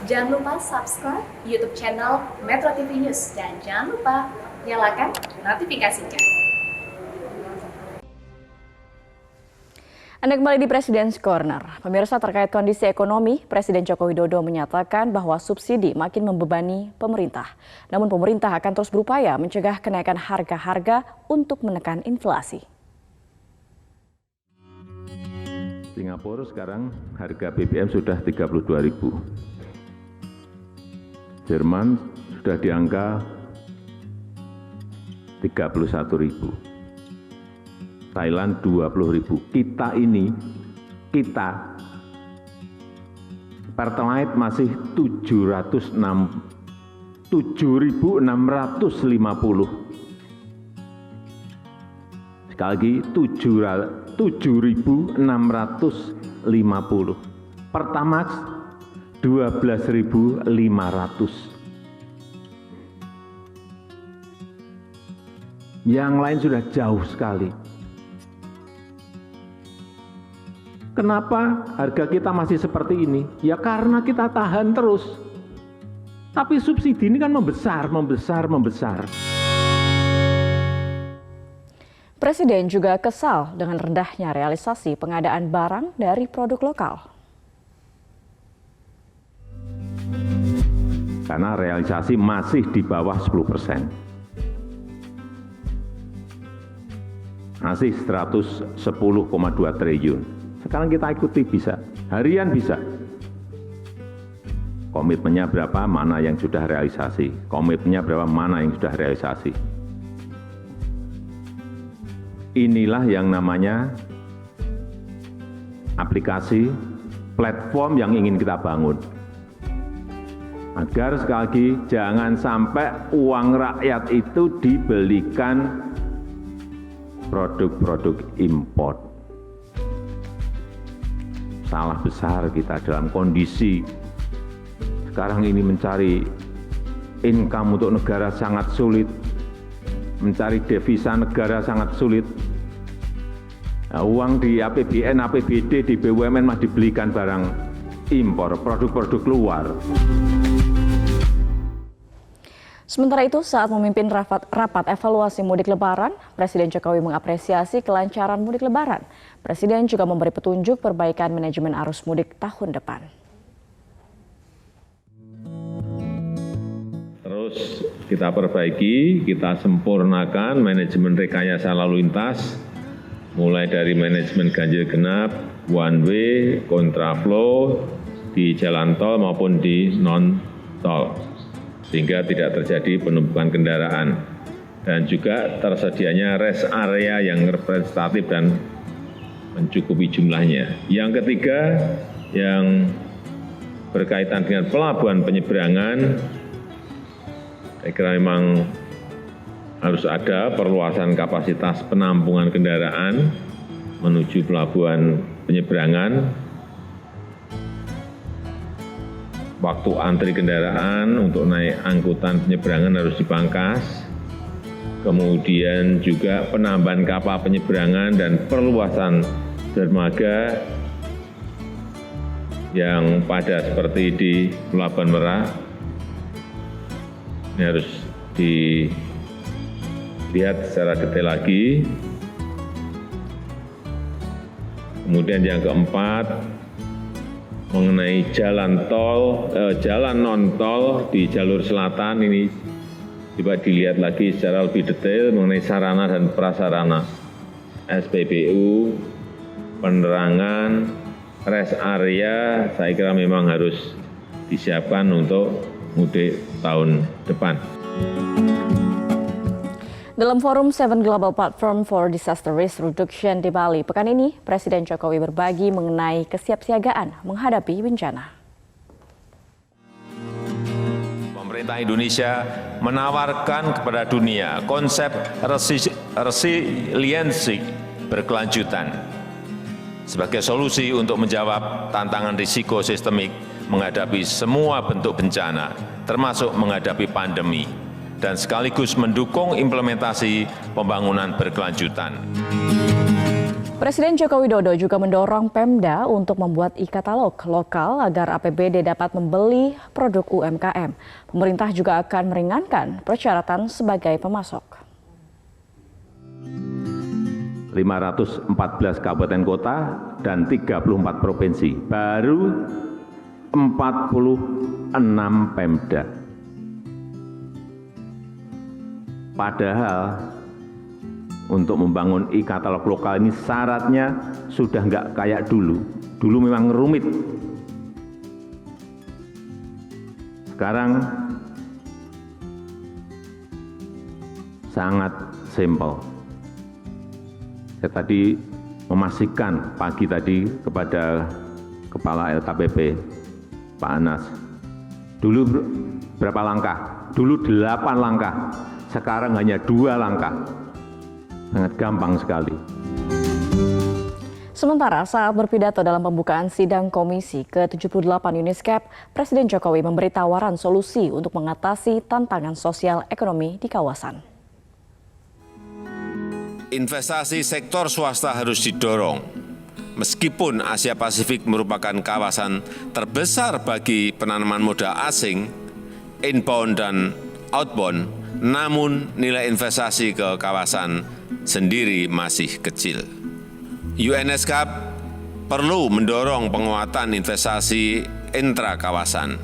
Jangan lupa subscribe YouTube channel Metro TV News dan jangan lupa nyalakan notifikasinya. Anda kembali di Presiden Corner. Pemirsa, terkait kondisi ekonomi, Presiden Joko Widodo menyatakan bahwa subsidi makin membebani pemerintah. Namun pemerintah akan terus berupaya mencegah kenaikan harga-harga untuk menekan inflasi. Singapura sekarang harga BBM sudah 32.000. Jerman sudah di angka 31.000. Thailand 20.000. Kita Pertalite masih 7.650. Sekali lagi 7.650. Pertamax 12.500. Yang lain sudah jauh sekali. Kenapa harga kita masih seperti ini? Ya karena kita tahan terus. Tapi subsidi ini kan membesar. Presiden juga kesal dengan rendahnya realisasi pengadaan barang dari produk lokal. Karena realisasi masih di bawah 10%. Masih 110,2 triliun. Sekarang kita ikuti bisa, harian bisa. Komitmennya berapa, mana yang sudah realisasi. Komitmennya berapa, mana yang sudah realisasi. Inilah yang namanya aplikasi, platform yang ingin kita bangun. Agar sekali lagi jangan sampai uang rakyat itu dibelikan produk-produk impor. Salah besar kita dalam kondisi sekarang ini mencari income untuk negara sangat sulit, mencari devisa negara sangat sulit. Nah, uang di APBN, APBD, di BUMN mah dibelikan barang impor, produk-produk luar. Sementara itu, saat memimpin rapat evaluasi mudik Lebaran, Presiden Jokowi mengapresiasi kelancaran mudik Lebaran. Presiden juga memberi petunjuk perbaikan manajemen arus mudik tahun depan. Terus kita perbaiki, kita sempurnakan manajemen rekayasa lalu lintas, mulai dari manajemen ganjil genap, one way, kontraflow, di jalan tol maupun di non-tol, sehingga tidak terjadi penumpukan kendaraan. Dan juga tersedianya rest area yang representatif dan mencukupi jumlahnya. Yang ketiga, yang berkaitan dengan pelabuhan penyeberangan, saya kira memang harus ada perluasan kapasitas penampungan kendaraan menuju pelabuhan penyeberangan. Waktu antri kendaraan untuk naik angkutan penyeberangan harus dipangkas. Kemudian juga penambahan kapal penyeberangan dan perluasan dermaga yang padat seperti di Pelabuhan Merak. Ini harus dilihat secara detail lagi. Kemudian yang keempat, mengenai jalan non-tol di jalur selatan ini coba dilihat lagi secara lebih detail mengenai sarana dan prasarana, SPBU, penerangan, rest area, saya kira memang harus disiapkan untuk mudik tahun depan. Dalam forum 7 Global Platform for Disaster Risk Reduction di Bali, pekan ini Presiden Jokowi berbagi mengenai kesiapsiagaan menghadapi bencana. Pemerintah Indonesia menawarkan kepada dunia konsep resiliensi berkelanjutan sebagai solusi untuk menjawab tantangan risiko sistemik menghadapi semua bentuk bencana, termasuk menghadapi pandemi, dan sekaligus mendukung implementasi pembangunan berkelanjutan. Presiden Joko Widodo juga mendorong Pemda untuk membuat e-katalog lokal agar APBD dapat membeli produk UMKM. Pemerintah juga akan meringankan persyaratan sebagai pemasok. 514 kabupaten kota dan 34 provinsi, baru 46 Pemda. Padahal untuk membangun e-katalog lokal ini syaratnya sudah nggak kayak dulu. Dulu memang rumit. Sekarang sangat simpel. Saya tadi memastikan pagi tadi kepada Kepala LKPP, Pak Anas. Dulu berapa langkah? Dulu 8 langkah, sekarang hanya 2 langkah. Sangat gampang sekali. Sementara saat berpidato dalam pembukaan sidang Komisi ke-78 UNISCAP, Presiden Jokowi memberi tawaran solusi untuk mengatasi tantangan sosial ekonomi di kawasan. Investasi sektor swasta harus didorong. Meskipun Asia Pasifik merupakan kawasan terbesar bagi penanaman modal asing, inbound dan outbound, namun nilai investasi ke kawasan sendiri masih kecil. UNESCAP perlu mendorong penguatan investasi intra-kawasan,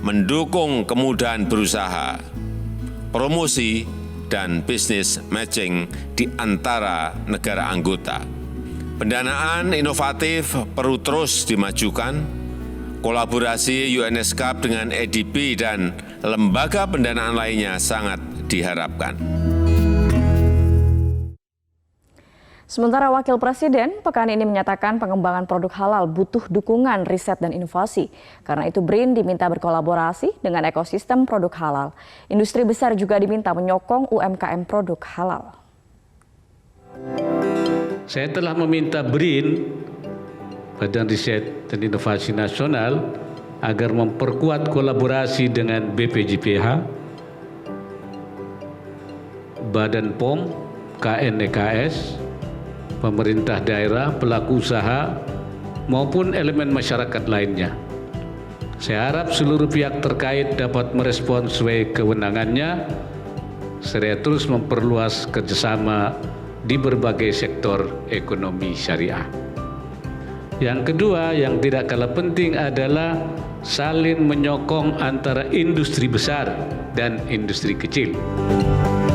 mendukung kemudahan berusaha, promosi, dan bisnis matching di antara negara anggota. Pendanaan inovatif perlu terus dimajukan, kolaborasi UNESCAP dengan ADB dan lembaga pendanaan lainnya sangat diharapkan. Sementara Wakil Presiden pekan ini menyatakan pengembangan produk halal butuh dukungan riset dan inovasi. Karena itu BRIN diminta berkolaborasi dengan ekosistem produk halal. Industri besar juga diminta menyokong UMKM produk halal. Saya telah meminta BRIN, Badan Riset dan Inovasi Nasional, agar memperkuat kolaborasi dengan BPJPH, Badan POM, KNEKS, pemerintah daerah, pelaku usaha, maupun elemen masyarakat lainnya. Saya harap seluruh pihak terkait dapat merespons sesuai kewenangannya, serta terus memperluas kerjasama di berbagai sektor ekonomi syariah. Yang kedua, yang tidak kalah penting adalah saling menyokong antara industri besar dan industri kecil.